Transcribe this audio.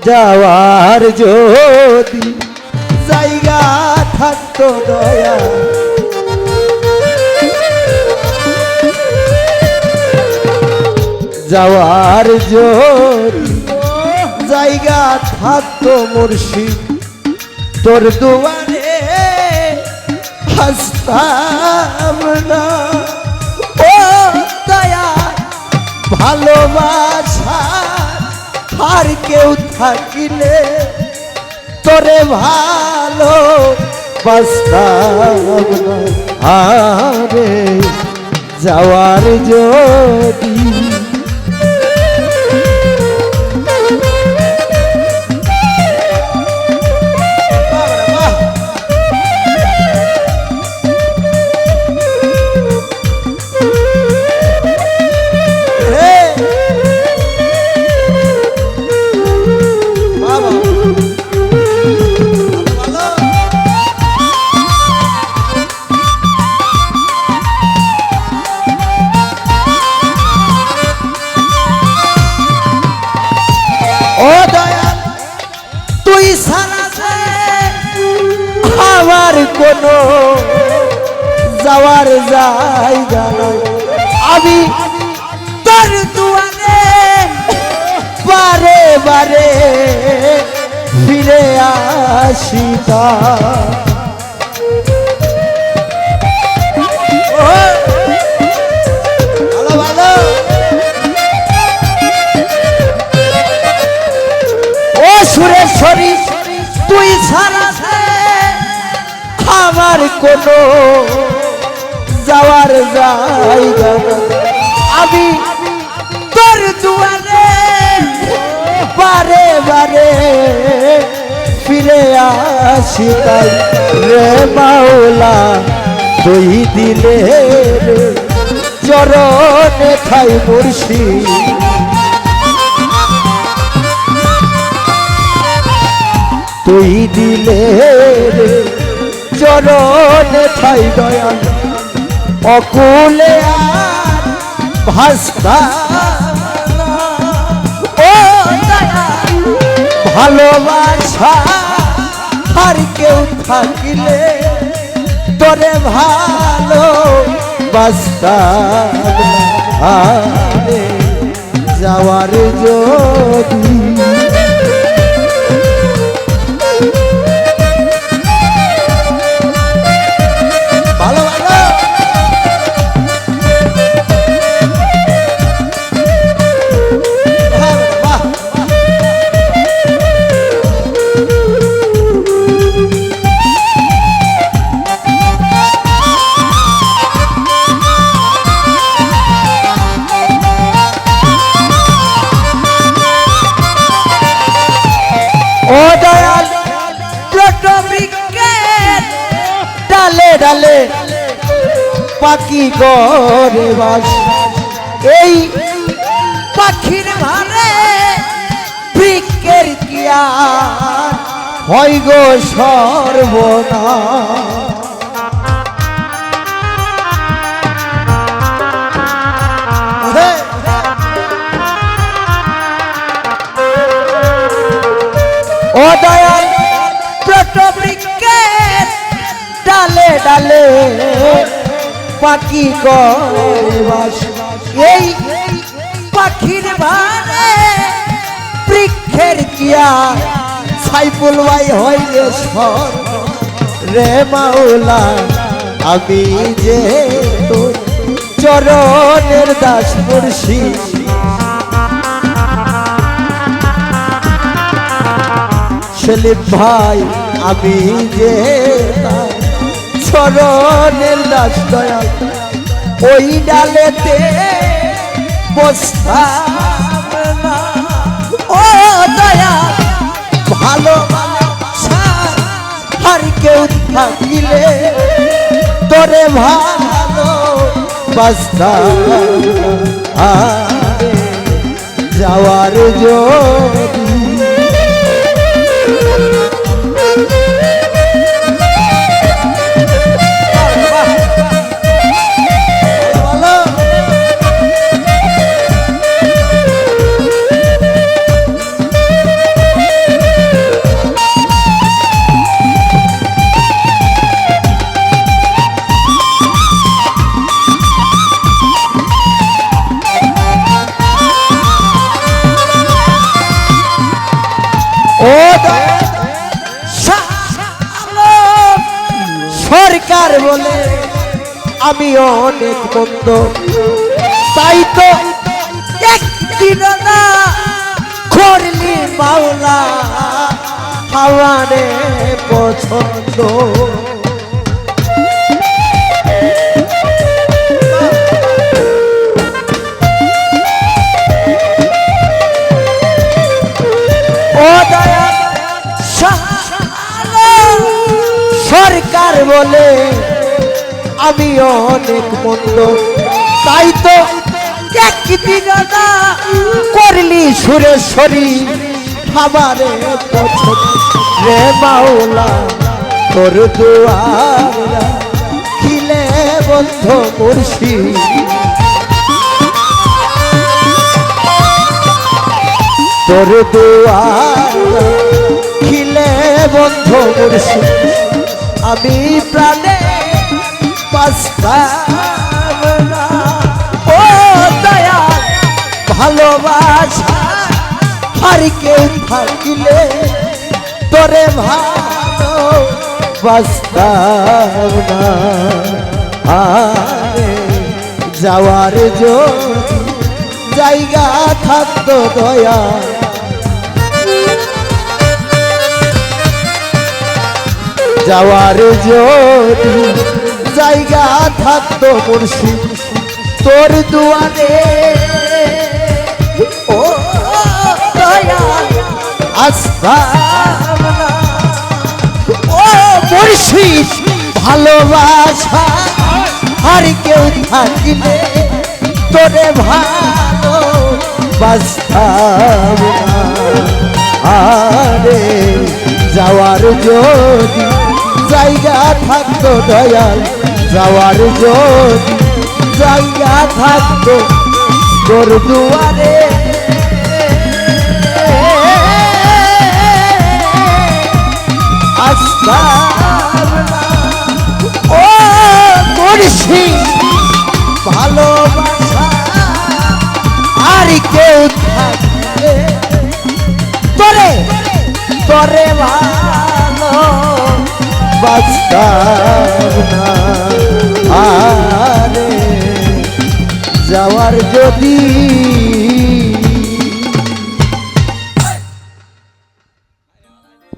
যাওয়ার যদি জায়গা থাকতো দয়া যাওয়ার যদি জায়গা থাকতো মুর্শিদ তোর দুয়ারে হাসতাম না ও দয়া ভালোবাসা আর কেউ থাকিলে তোরে ভালো বাসতাম না আরে যাওয়ার যদি আমার কোনো যাওয়ার জায়গা নাই আমি তোর দুয়ারে বারে বারে ফিরে আসিতা ও সুরেশ্বরী তুই ছাড়া আমার কোনো যাওয়ার জায়গা আমি তোর দুয়ারে বারে বারে ফিরে আসি তাই রে মাওলা তুই দিলে চরণে ঠাই মুর্শিদ তুই দিলে চরণে ঠাই দয়াল অকুলে আর ভাসতাম না ও দয়া ভালোবাসা আর কেউ থাকিলে তোরে ভালো বাসতাম না আরে যাওয়ার যদি ও দয়াল বৃক্ষের ডালে ডালে পাখি করে বাস এই পাখির ভারে বৃক্ষের কিয়া হয় গো সর্বনাশ ও দয়াল বৃক্ষের ডালে ডালে পাখি করে বাস এই পাখির ভারে বৃক্ষের কিয়া সাইফুল ভাই হইলে সর রে মাওলা আমি যে তোর চরণের দাস মুর্শিদ সেলিম ভাই আমি যে চরণের দাস দয়াল ওই ডালেতে বসতাম না ও দয়া ভালোবাসা আর কেউ থাকিলে তোরে ভালো বাসতাম না যাওয়ার যদি আমি অনেক মন্দ, তাই তো একদিন না করলি মাওলা আমারে পছন্দ। ও দয়া সরকার বলে আমি অনেক মন্দ, তাই তো একদিন না করলি সুরেশ্বরী আমারে পছন্দ। রে মাওলা তোর দুয়ার খিলে বন্ধ মুর্শিদ, তোর দুয়ার খিলে বন্ধ মুর্শিদ, আমি প্রাণে বাঁচতাম না। ও দয়া ভালোবাসা আর কেউ থাকিলে তোরে ভালো বাঁচতাম না। আরে যাওয়ার যদি জায়গা থাকতো দয়া, যাওয়ার যদি জায়গা থাকতো মুর্শিদ তোর দুয়ারে, ও দয়া আসতাম না। ও মুর্শিদ ভালোবাসা আর কেউ থাকিলে তোরে ভালো বাঁচতাম না। আরে যাওয়ার যদি জায়গা থাকতো দয়াল, যাওয়ার যদি জায়গা থাকতো তোর দুয়ারে, আসতাম না। ও মুর্শিদ ভালোবাসা আর কেউ থাকলে তোরে তোরে ভালো বাঁচতাম না। আরে যাওয়ার যদি